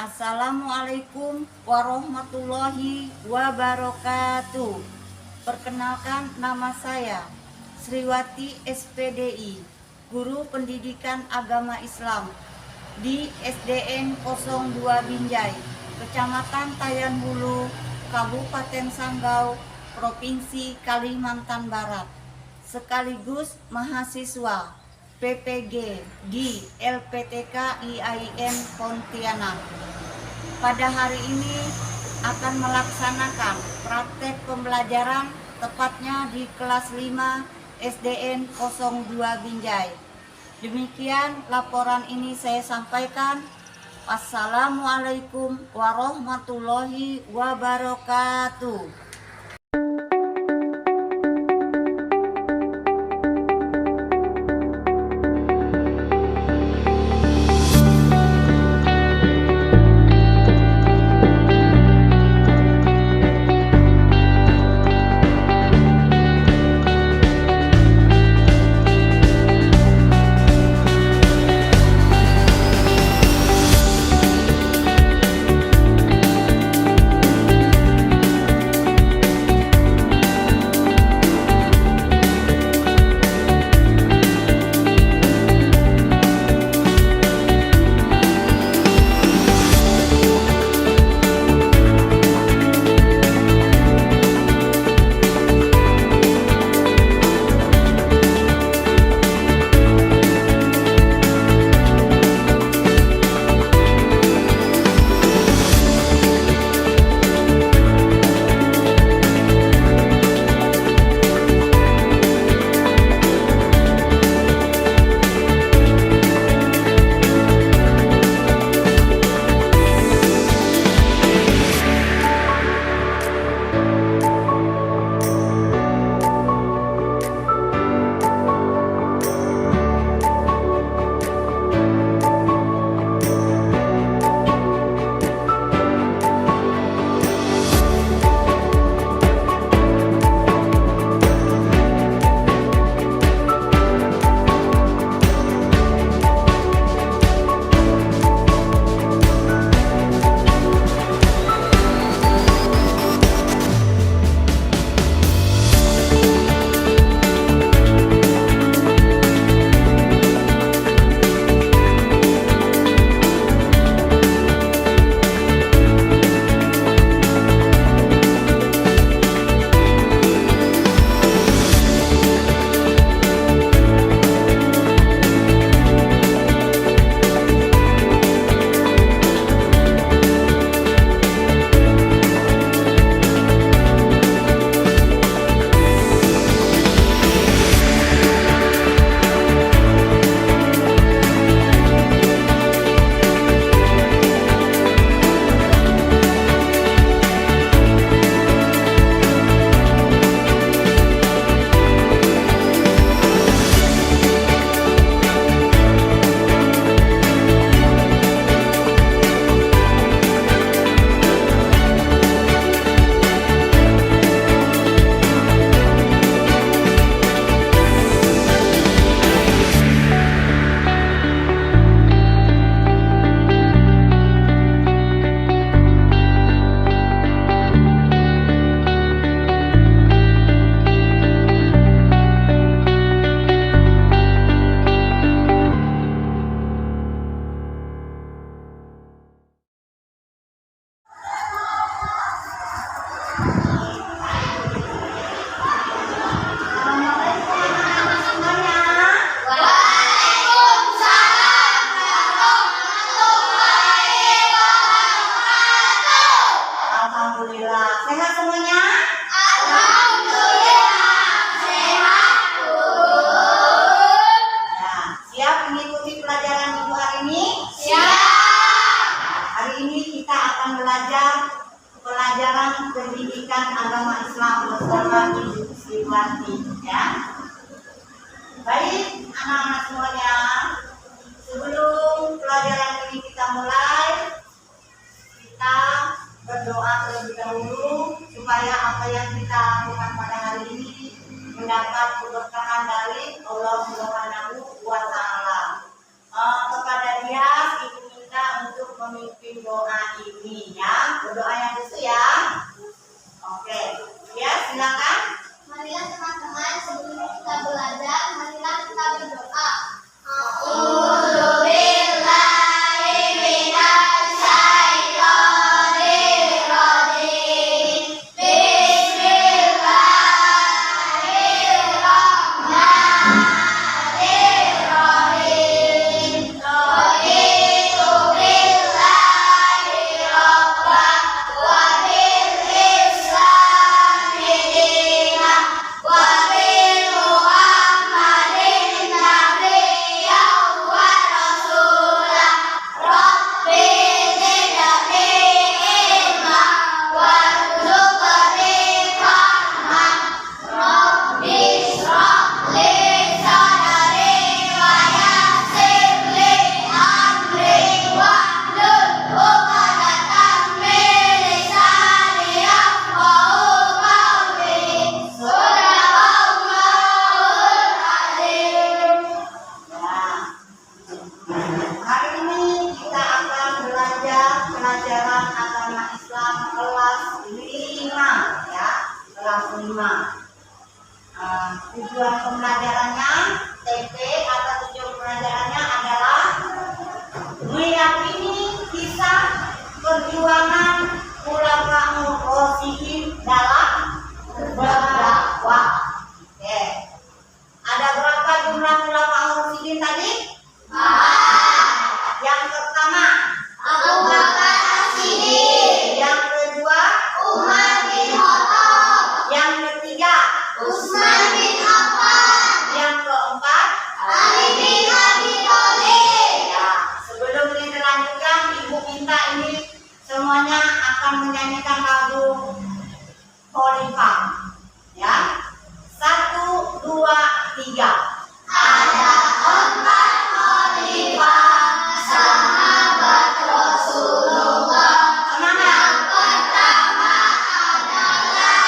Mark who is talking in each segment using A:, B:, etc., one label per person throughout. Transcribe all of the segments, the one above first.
A: Assalamualaikum warahmatullahi wabarakatuh. Perkenalkan, nama saya Sriwati SPDI, Guru Pendidikan Agama Islam di SDN 02 Binjai, Kecamatan Tayan Hulu, Kabupaten Sanggau, Provinsi Kalimantan Barat, sekaligus mahasiswa PPG di LPTK IAIN Pontianak. Pada hari ini akan melaksanakan praktek pembelajaran tepatnya di kelas 5 SDN 02 Binjai. Demikian laporan ini saya sampaikan. Wassalamualaikum warahmatullahi wabarakatuh. Alhamdulillah, sehat semuanya? Alhamdulillah, sehat, Bu. Nah, siap mengikuti pelajaran Ibu hari ini? Siap. Hari ini kita akan belajar pelajaran pendidikan agama Islam bersama Ibu Sriwati, ya. Baik, anak-anak semuanya, sebelum pelajaran ini kita mulai, kita berdoa terlebih dahulu supaya apa yang kita lakukan pada hari ini mendapat keberkahan dari Allah Subhanahu wa Ta'ala. Kepada Dia, Ibu minta untuk memimpin pimpin doa ini ya. Berdoa yang khusus ya. Oke, ya silakan.
B: Marilah teman-teman, sebelum kita belajar, marilah kita berdoa.
A: Hari ini kita akan belajar pelajaran agama Islam kelas 5 ya, kelas 5. Tujuan pembelajarannya TP atau tujuan pembelajarannya adalah meyakini kisah perjuangan Khulafaur Rasyidin dalam berdakwah. Oke. Ada berapa jumlah Khulafaur Rasyidin tadi? Yang pertama
B: Abu Bakar As-Siddiq,
A: yang kedua
B: Umar bin Khattab,
A: yang ketiga
B: Utsman bin Affan,
A: yang keempat
B: Ali bin Abi Thalib.
A: ya. Sebelum ini dilanjutkan, ibu minta ini semuanya akan menyanyikan lagu Khalifah ya. 1, 2, 3.
B: Ada 4 khalifah, sahabat Rasulullah.
A: Semangat.
B: Yang pertama adalah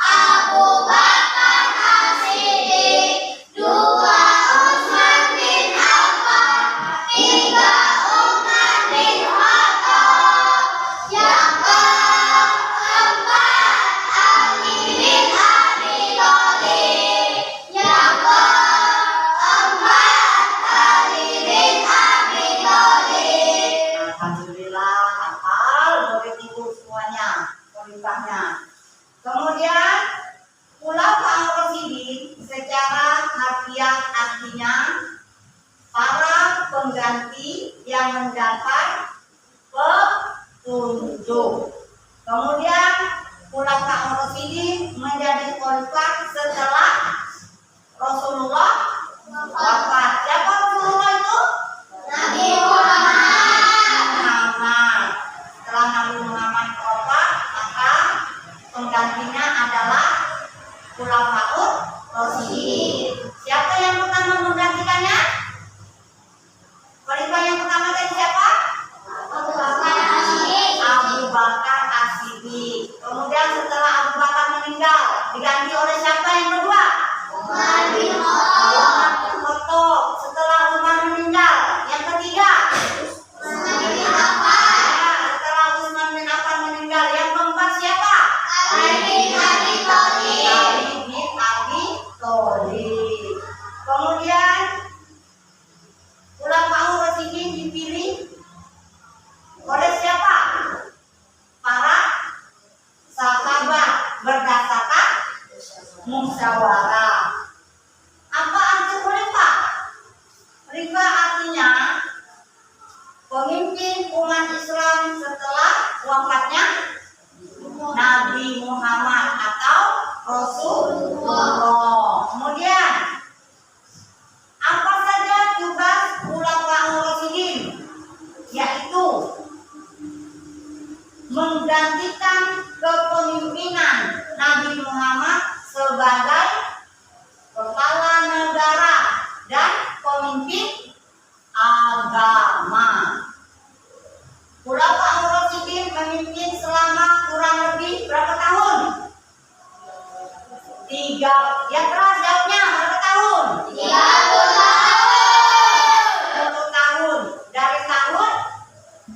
B: Abu Bakar As-Siddiq, 2 Utsman bin Affan, 3 Umar bin Khattab, yang keempat Ali bin Abi Thalib, yang keempat Ali bin Abi Thalib.
A: Alhamdulillah hafal, boleh tidur semuanya perintahnya. Kemudian Khulafaur Rasyidin secara harfiah artinya para pengganti yang mendapat petunjuk. Kemudian Khulafaur Rasyidin menjadi khalifah setelah Rasulullah wafat. Siapa Rasulullah itu?
B: Nabi Muhammad.
A: Muhammad. Setelah Nabi Muhammad wafat, maka penggantinya adalah Khulafaur Rasyidin. Siapa yang pertama menggantikannya? Khalifah yang pertama tadi siapa?
B: Abu Bakar As-Siddiq.
A: Abu Bakar As-Siddiq. Kemudian setelah Abu Bakar meninggal, diganti oleh siapa yang kedua?
B: Umar bin Khattab.
A: Umar bin Khattab. Setelah Umar meninggal, yang ketiga?
B: Utsman bin Affan.
A: Setelah Utsman bin Affan meninggal, yang keempat siapa?
B: Ali bin Abi Thalib.
A: Ali bin Abi Thalib. Kemudian Khulafaur Rasyidin dipilih oleh siapa? Para sahabat berdasarkan musyawarah. Apa arti khalifah? Khalifah artinya pemimpin umat Islam setelah wafatnya Nabi Muhammad atau Rasulullah. Kemudian apa saja tugas Khulafaur Rasyidin? Yaitu menggantikan kepemimpinan Nabi Muhammad sebagai kepala negara dan pemimpin agama. Khulafaur Rasyidin memimpin selama kurang lebih berapa tahun? 3. Yang keras jawabnya berapa tahun?
B: 30 tahun.
A: 10 tahun. Dari tahun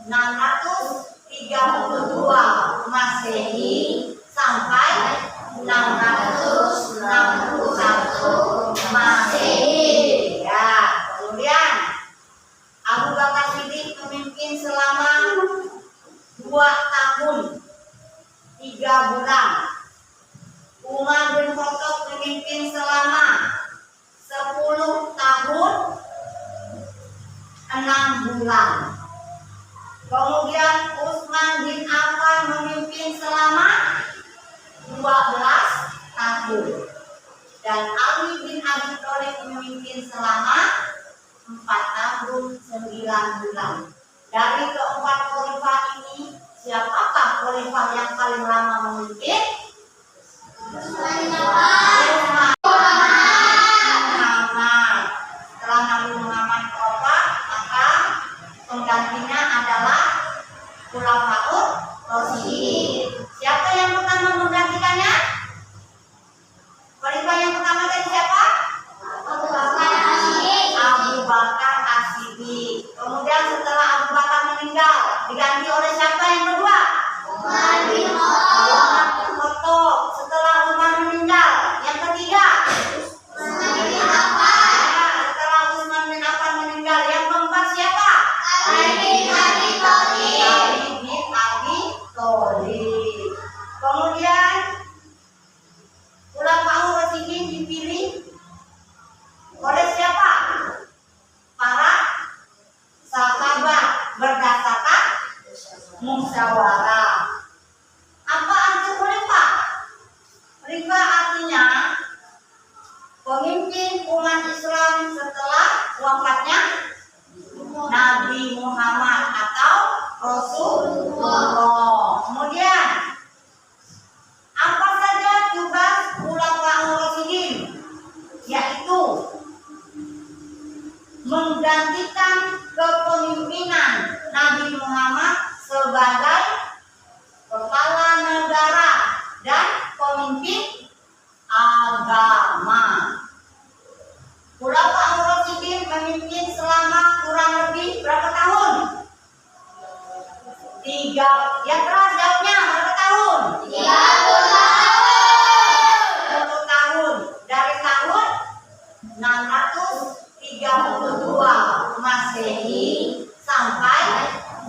A: 600 Masehi sampai 661 Masehi. Ya, kemudian Abu Bakar Siddiq memimpin selama 2 tahun 3 bulan. Umar bin Khattab memimpin selama 10 tahun 6 bulan. Kemudian Utsman bin Affan memimpin selama 12 tahun. Dan Ali bin Abi Thalib memimpin selama 4 tahun 9 bulan. Dari keempat khalifah ini, siapakah khalifah yang paling lama memimpin? Utsman. Setelah Nabi Muhammad wafat, maka penggantinya adalah Khulafaur Rasyidin. Siapa yang pertama menggantikannya? Khalifah yang pertama tadi siapa? Abu Bakar As-Siddiq. Kemudian setelah Abu Bakar meninggal, diganti oleh siapa yang kedua? Umar bin Khattab. Setelah Umar meninggal, yang ketiga? Utsman bin Affan. Setelah Utsman bin Affan meninggal, yang keempat siapa? Ali bin Abi Thalib. Kemudian Khulafaur Rasyidin dipilih oleh siapa? Para sahabat berdasarkan musyawarah. Apa arti khalifah? Khalifah artinya pemimpin umat Islam setelah wafatnya Nabi Muhammad atau Rasulullah. Kemudian apa saja tugas Khulafaur Rasyidin? Yaitu menggantikan kepemimpinan Nabi Muhammad sebagai kepala negara dan pemimpin agama. Khulafaur Rasyidin memimpin selama kurang lebih berapa tahun? 3. Yang keras jawabnya, berapa tahun? 30 tahun. Dari tahun 632 Masehi sampai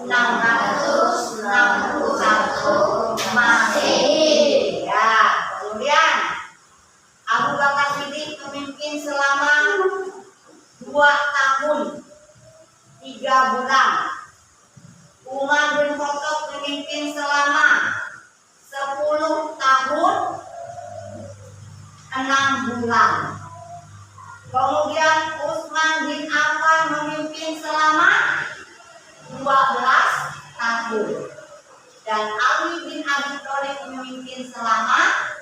A: 661 Masehi. Ya, kemudian Abu Bakar Siddiq memimpin selama 2 tahun 3 bulan. Umar bin Khattab memimpin selama 10 tahun 6 bulan. Kemudian Utsman bin Affan memimpin selama 12 tahun. Dan Ali bin Abi Thalib memimpin selama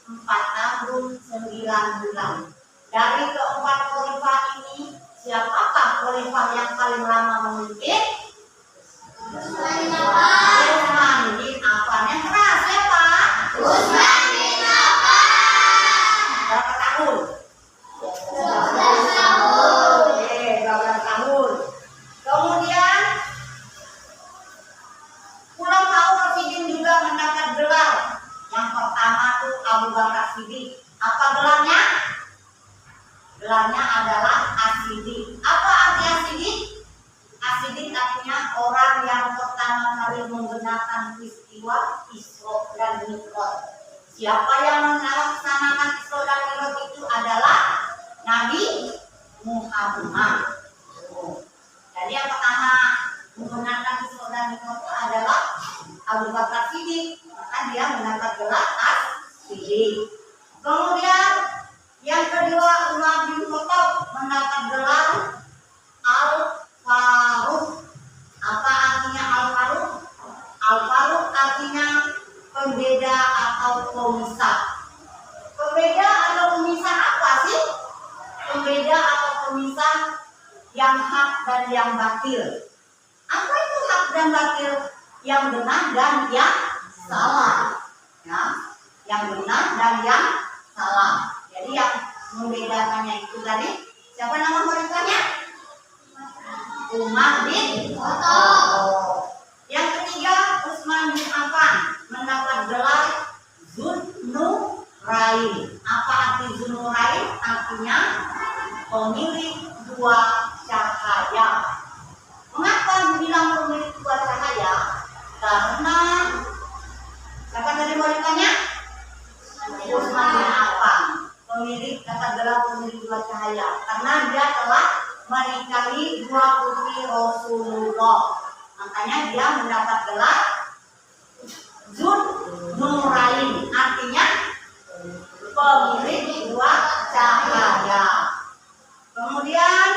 A: 4 tahun 9 bulan. Dari keempat khalifah ini, siapakah khalifah yang paling lama memimpin? Utsman bin Affan. Yang keras siapa? Utsman bin Affan. Berapa tahun? 12 tahun. Oke, 12 tahun. Kemudian Khulafaur Rasyidin juga mendapat gelar. Yang pertama tuh Abu Bakar Siddiq. Apa gelarnya? Gelarnya adalah As-Siddiq. Apa arti As-Siddiq? As-Siddiq artinya orang yang pertama kali membenarkan peristiwa Isra dan Mi'raj. Siapa yang melaksanakan Isra dan Mi'raj itu adalah Nabi Muhammad. Jadi yang pertama membenarkan Isra dan Mi'raj itu adalah Abu Bakar Siddiq. Maka dia mendapat gelar As-Siddiq. Kemudian yang kedua Umar bin Khattab mendapat gelar Al-Faruq. Apa artinya Al-Faruq? Al-Faruq artinya pembeda atau pemisah. Pembeda atau pemisah apa sih? Pembeda atau pemisah yang hak dan yang batil. Apa itu hak dan batil? Yang benar dan yang salah. Ya, yang benar dan yang salah. Jadi yang membedakannya itu tadi siapa nama khalifahnya? Umar bin Khattab. Yang ketiga Utsman bin Affan mendapat Zunurain. Apa arti Zunurain? Artinya pemilik dua cahaya. Mengapa dibilang pemilik dua cahaya? Karena siapa tadi wanitanya? Utsman bin Affan. Pemilik dapat gelar pemilik dua cahaya karena dia telah menikahi dua putri Rasulullah. Makanya dia mendapat gelar Zunurain, artinya pemilik dua cahaya. Kemudian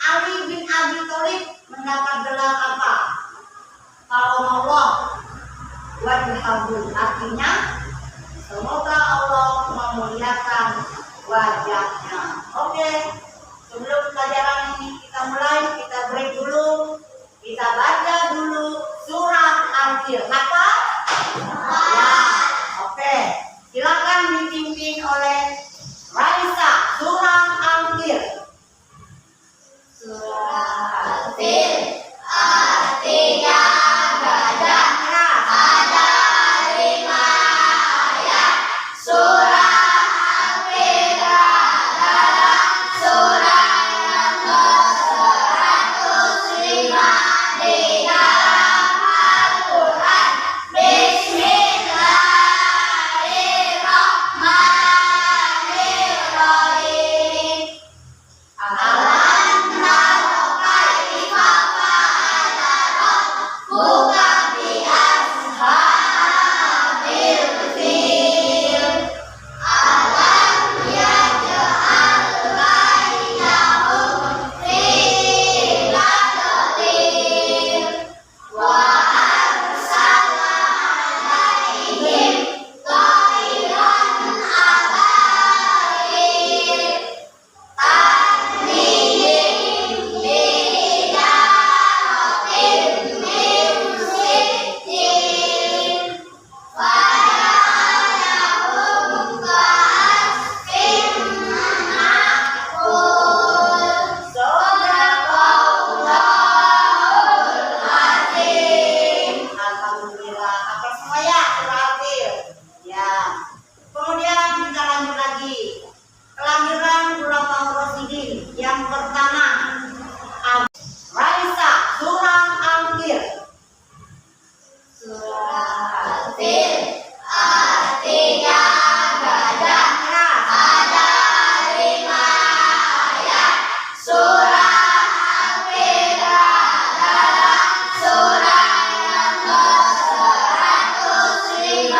A: Ali bin Abi Thalib mendapat gelar apa? Allah wajhahul, artinya semoga Allah memuliakan wajahnya. Oke, sebelum pelajaran ini kita mulai, kita break dulu. Kita baca dulu surah Al-Fil. Apa? Ya, oke. Silakan dipimpin oleh Raisa. Surah Al-Fil.
B: Surah Al-Fil artinya gajah. Ada 5 ayat. Surah Al-Fil adalah surah yang ke-105 di dalam Al-Quran. Bismillahirrahmanirrahim. Alam tara kaifa fa'ala rabbuka bi ashabil fil. Alam yaj'al kaidahum fi tadlil wa arsala 'alaihim tayran ababil tarmihim bijaratin min sijil faja'alahum ka'asfin ma'kul. Shadaqallahul azim.
A: Alhamdulillah. Apa semuanya? Surah Al-Fil. Ya. Kemudian kita lanjut lagi. Kelahiran Khulafaur Rasyidin. Yang pertama, Raisa. Surah Al-Fil.
B: Surah Al-Fil artinya gajah. Ada 5 ayat. Surah Al-Fil adalah surah yang ke-105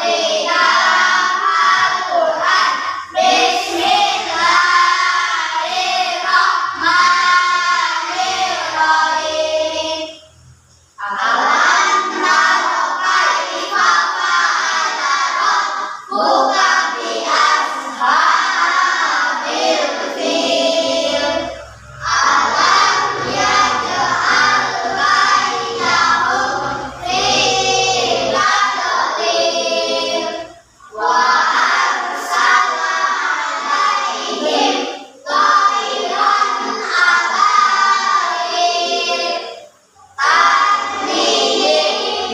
B: di dalam Al-Quran. Bismillahirrahmanirrahim. Alam tara kaifa fa'ala rabbuka bi ashabil fil. Alam yaj'al kaidahum fi tadlil wa arsala 'alaihim tayran ababil tarmihim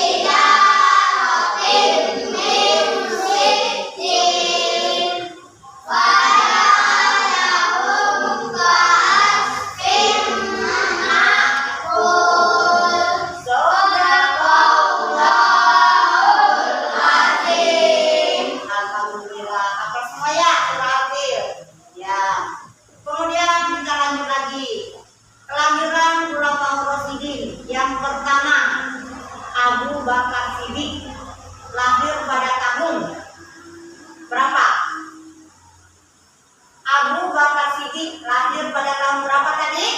B: bijaratin min sijil faja'alahum ka'asfin ma'kul. Shadaqallahul azim.
A: Alhamdulillah. Apa semuanya? Surah Al-Fil. Ya. Kemudian kita lanjut lagi. Kelahiran Khulafaur Rasyidin. Yang pertama, Abu Bakar Siddiq. Lahir pada tahun berapa? Abu Bakar Siddiq lahir pada tahun berapa tadi?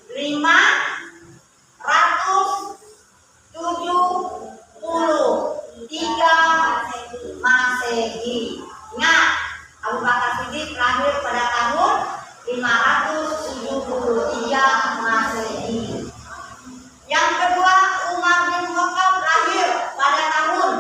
A: 573 Masehi. Ingat, Abu Bakar Siddiq lahir pada tahun 573 Masehi. Yang kedua, Umar bin Khattab lahir pada tahun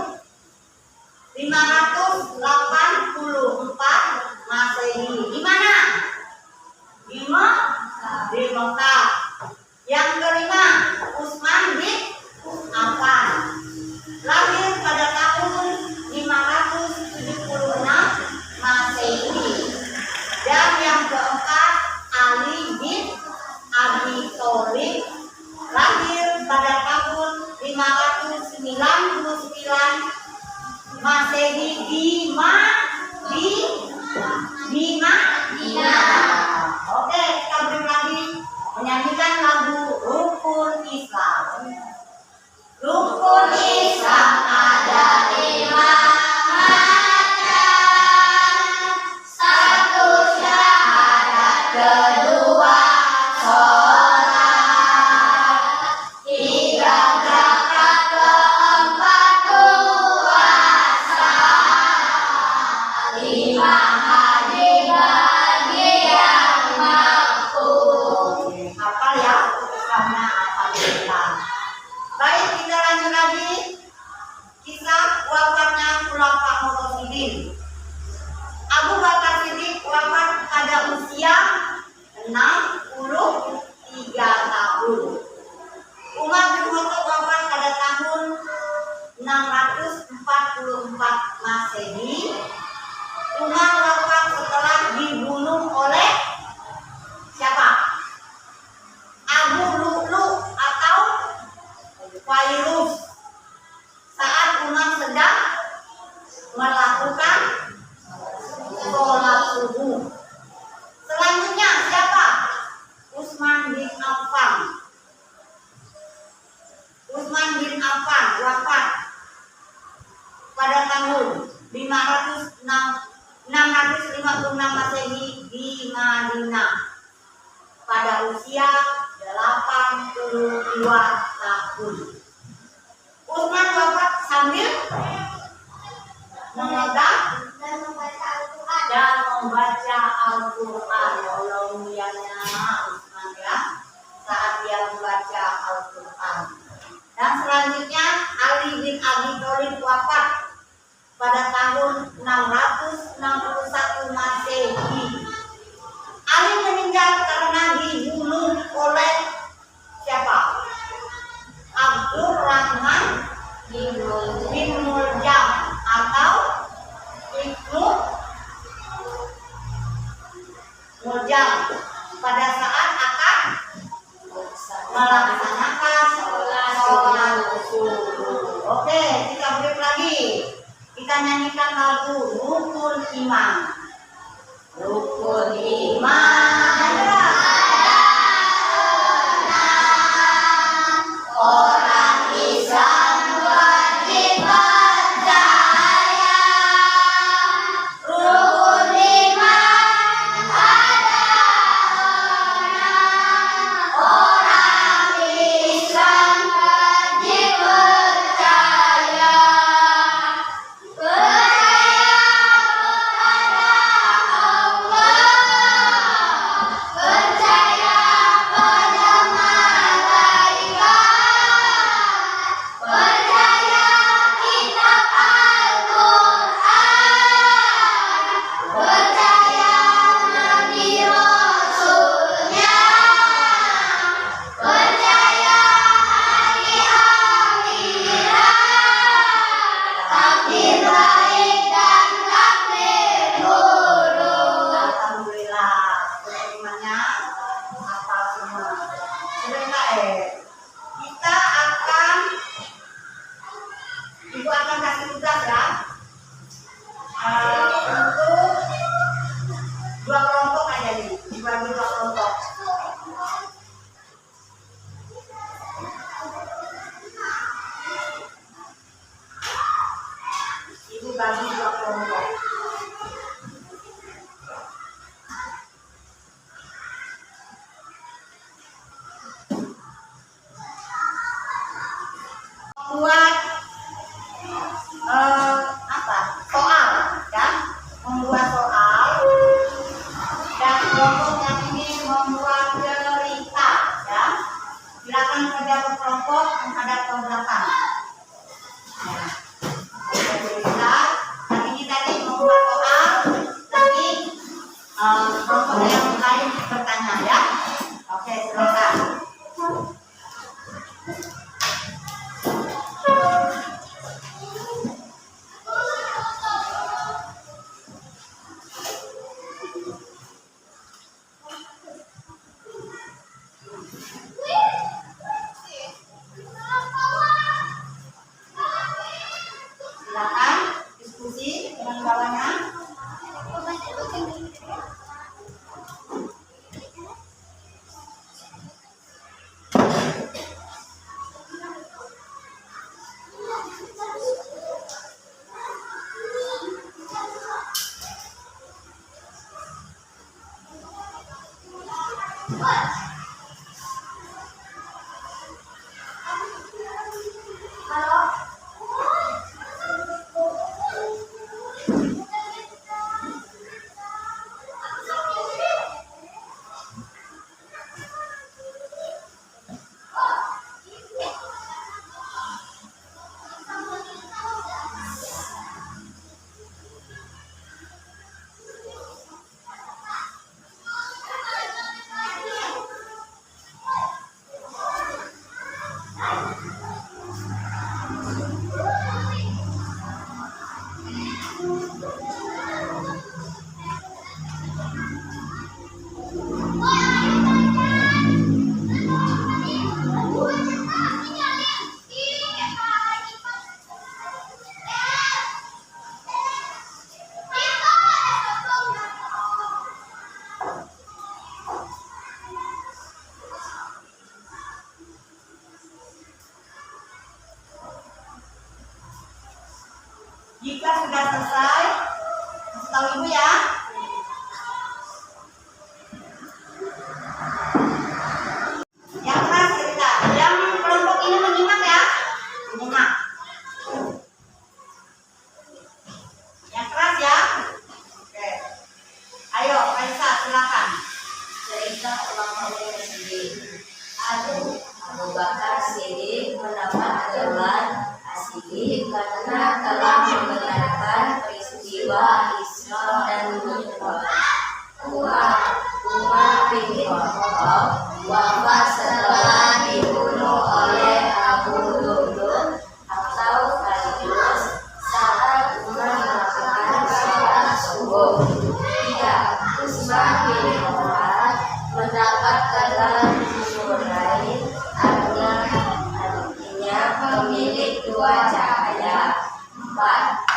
A: lanjut lagi kisah wafatnya Khulafaur Rasyidin. Abu Bakar Siddiq wafat pada usia 63 tahun. Umar bin Khattab wafat pada tahun 644 Masehi. Umar wafat setelah dibunuh oleh siapa? Abu Lu'lu' atau Fairuz saat Umar sedang melakukan sholat subuh. Selanjutnya siapa? Utsman bin Affan. Utsman bin Affan wafat pada tahun 656 Masehi di Madinah pada usia 82 tahun. Utsman wafat sambil memegang
B: dan membaca Al-Quran.
A: dan membaca Al-Quran. Ya Allah, mulianya Utsman ya, saat dia membaca Al-Quran. Dan selanjutnya Ali bin Abi Thalib wafat pada tahun 661 Masehi. Ali meninggal karena dibunuh oleh siapa? Abdurrahman bin Muljam atau Ibnu Muljam pada saat akan melaksanakan sholat subuh. Oke, kita break lagi. Kita nyanyikan lagu Rukun Iman. Rukun Iman orang Islam wajib percaya. Rukun iman ada orang Islam wajib percaya. Percaya kepada Allah, percaya pada malaikat, percaya kitab Al-Quran, percaya Nabi Rasulnya, percaya hari akhirat, takdir baik dan takdir buruk. Alhamdulillah, teman-temannya hafal semua. Sebentar kita akan Ibu akan kasih tugas ya, untuk 2 kelompok aja nih, dibagi 2 kelompok. Ibu bagi 2 kelompok. Buat soal ya, membuat soal, dan kelompok yang ini membuat cerita ya. Silakan kerja berkelompok menghadap ke belakang. Ya. Cerita, yang ini tadi membuat soal, nanti kelompok yang lain bertanya ya. Oke, silakan. Jika sudah selesai, kasih tahu ibu ya. Yang keras cerita. Yang kelompok ini menyimak ya. Menyimak. Yang keras ya. Oke. Ayo, Kaisa silakan.
C: Cerita ulang tahun Siddiq. Abu Bakar Siddiq mendapat gelar As-Siddiq karena telah membenarkan peristiwa Isra dan Mi'raj. Umar bin Khattab wafat setelah dibunuh oleh Abu Lu'lu' atau Khalidus saat Umar melakukan sholat subuh. 3. Utsman bin Affan mendapat gelar Dzunurain, artinya pemilik dua cahaya. 4.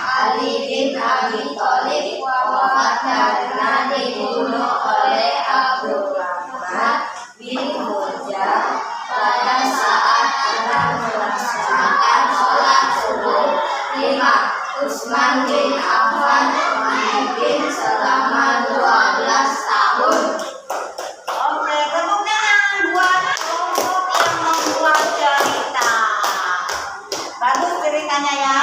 C: Ali bin Abi Thalib wafat karena dibunuh oleh Abdurrahman bin Muljam pada saat akan melaksanakan sholat subuh. 5. Utsman bin Affan memimpin selama 12 tahun.
A: Oke, tepuk tangan buat kelompok yang membuat cerita. Bagus ceritanya ya,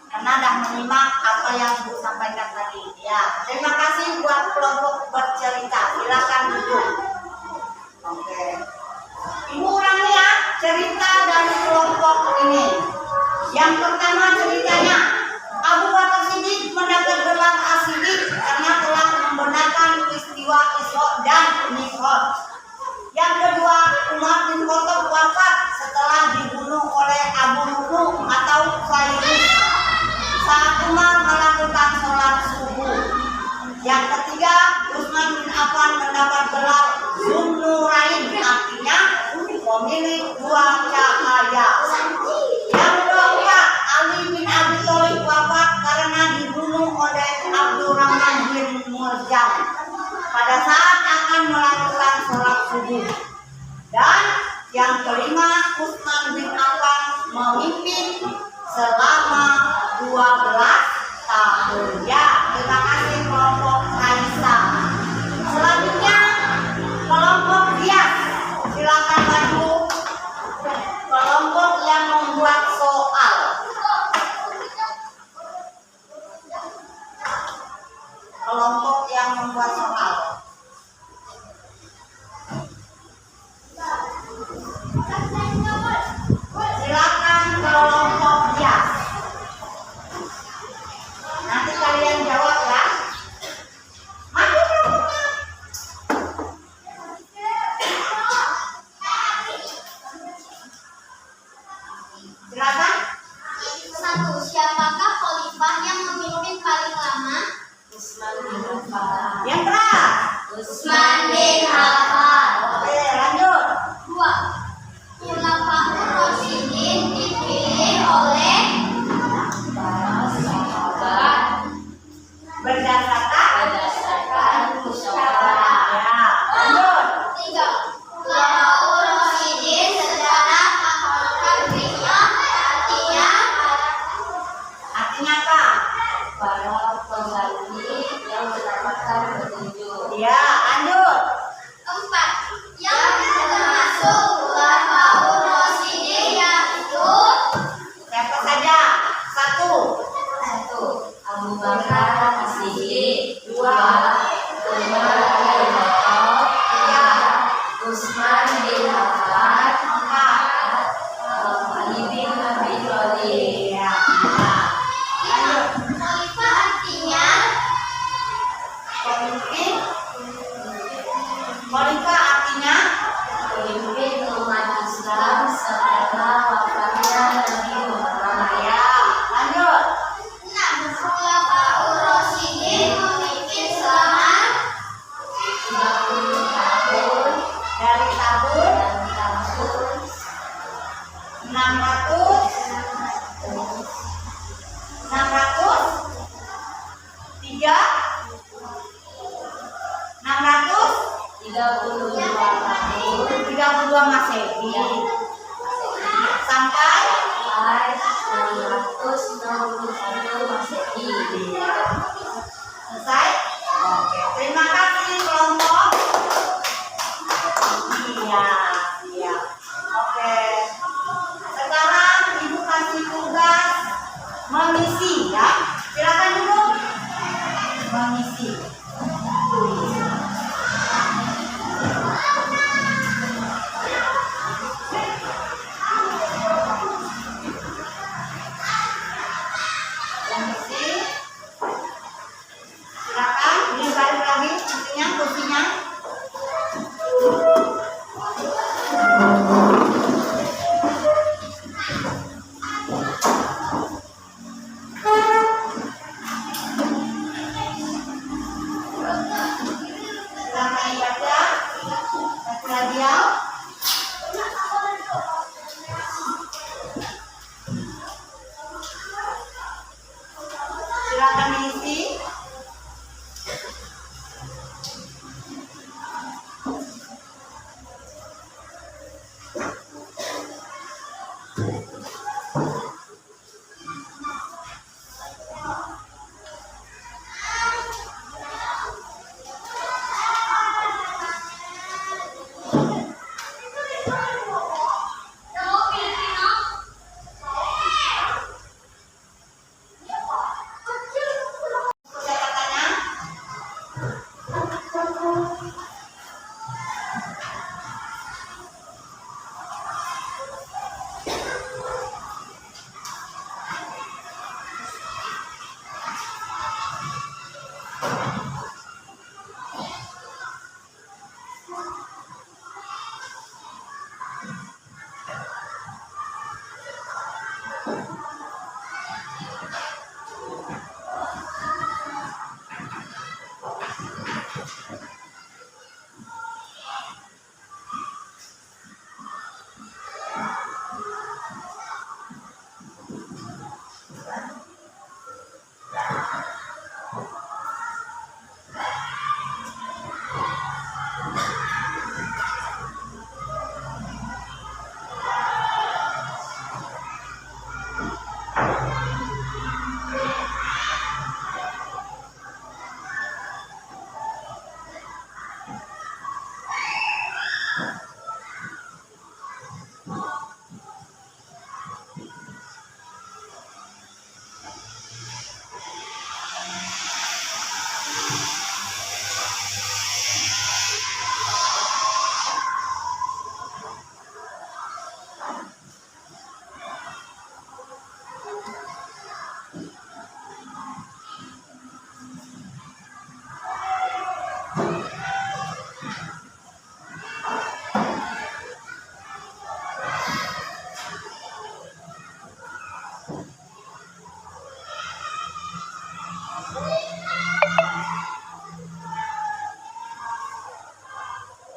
A: karena dah menyimak apa yang Bu sampaikan tadi. Ya, terima kasih buat kelompok bercerita. Silakan duduk. Oke. Ibu ulangi ya cerita dari kelompok ini. Yang pertama ceritanya, Abu Bakar Siddiq mendapat gelar As-Siddiq karena telah membenarkan peristiwa Isra dan Mi'raj. Yang kedua, Umar bin Khattab wafat setelah dibunuh oleh Abu Lu'lu' atau Khalidus saat Umar melakukan sholat subuh. Yang ketiga, Utsman bin Affan mendapat gelar Dzunurain, artinya pemilik dua cahaya. Yang keempat, Ali bin Abi Thalib wafat karena dibunuh oleh Abdurrahman bin Muljam pada saat akan melakukan sholat subuh. Dan yang kelima, Utsman bin Affan memimpin selama 12 tahun. Ya, terima kasih kelompok Kaisa. Selanjutnya kelompok Rias. Silakan maju. Kelompok yang membuat soal. Kelompok yang membuat soal. Silakan kelompok Rias. Nanti kalian jawab ya. Maju kelompoknya. Silakan.
B: 1. Siapakah khalifah yang memimpin paling lama?
C: Utsman bin Affan.
A: Yang keras.
C: Utsman bin Affan.
A: Oke, lanjut.
B: 2. Khulafaur Rasyidin dipilih oleh
C: Para sahabat
A: Berdasarkan
C: berdasarkan musyawarah.
A: ya. Lanjut.
B: 3. Khulafaur Rasyidin secara harfiah artinya
A: Artinya apa?
C: Para pengganti yang mendapatkan petunjuk.
A: Ya, lanjut.
B: 4. Yang termasuk Khulafaur Rasyidin yaitu
A: Siapa saja? 1.
C: 1. Abu Bakar As-Siddiq. 2.
A: Dua.
C: Umar bin Khattab. 3. Utsman bin Affan. 4. Ali bin Abi Thalib.
A: Ya.
B: 5. Khalifah artinya
A: Pemimpin. Khalifah artinya
C: Pemimpin umat Islam setelah wafatnya Nabi Muhammad.
A: ya. Lanjut.
B: 6. Khulafaur Rasyidin memimpin selama
C: 30 tahun
A: Dari tahun
C: dan tahun
A: 600 3
C: 32 tahun
A: 32 Masehi sampai
C: 661 Masehi.
A: Silakan diisi.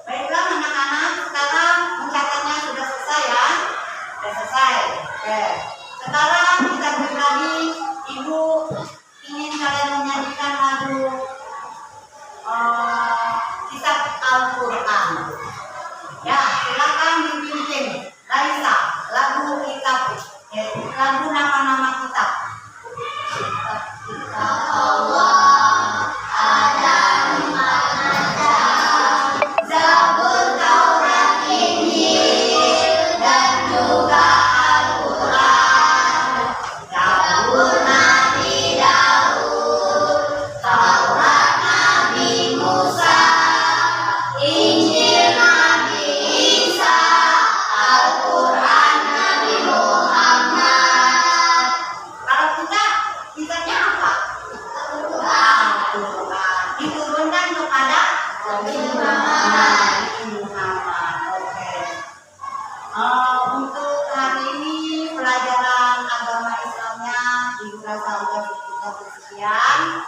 A: Baiklah anak-anak, sekarang mencatatnya sudah selesai ya? Sudah selesai. Oke. Sekarang kita berbagi. Ibu ingin kalian menyanyikan lagu kitab Al-Quran. Ya, silakan dipimpin. Raisa, lagu kitab, lagu nama-nama kitab.
B: Kitab Allah ada di mana saja. Zabur, Taurat, Injil, dan juga Al-Quran. Zabur Nabi Daud, Taurat Nabi Musa, Injil Nabi Isa, Al-Quran Nabi Muhammad.
A: Kalau kitabnya apa? Al-Quran. Diturunkan kepada Nabi Muhammad. Oke. Untuk hari ini pelajaran agama Islamnya Ibu rasa udah cukup sekian.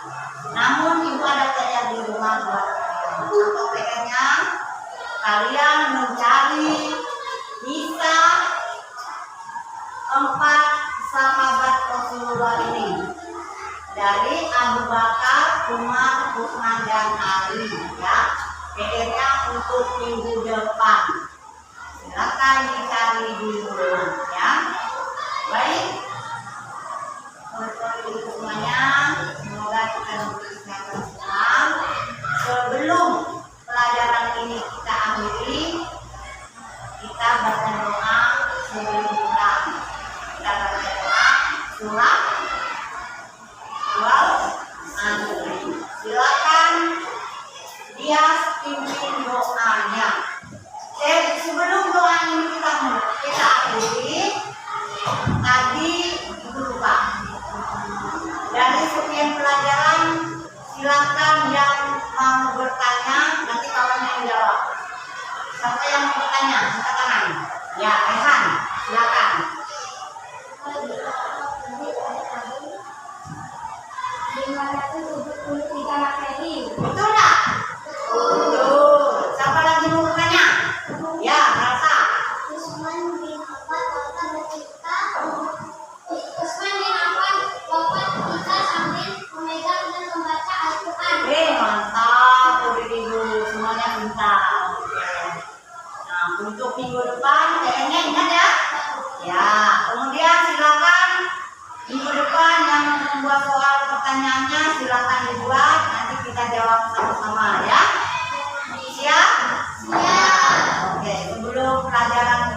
A: Namun Ibu ada PR di rumah buat kalian. Atau PR-nya kalian mencari kisah 4 sahabat Rasulullah ini dari Abu Bakar, Umar, Utsman, dan Ali ya. PR-nya untuk minggu depan. Silakan dicari di rumah ya. Baik. Untuk semuanya, semoga kita diberi kesehatan semua. Sebelum pelajaran ini kita akhiri, kita baca doa sebelum kita baca doa surat Al-An'am. Silakan dia pimpin doanya. Sebelum doa ini kita akhiri, tadi Ibu lupa. Dari sekian pelajaran, silakan yang mau bertanya, nanti kawan yang jawab. Siapa yang mau bertanya? Angkat tangan. Ya, Rehan, silakan. minggu depan yang membuat soal pertanyaannya silakan dibuat, nanti kita jawab sama-sama ya. Siap?
B: Siap.
A: Oke, sebelum pelajaran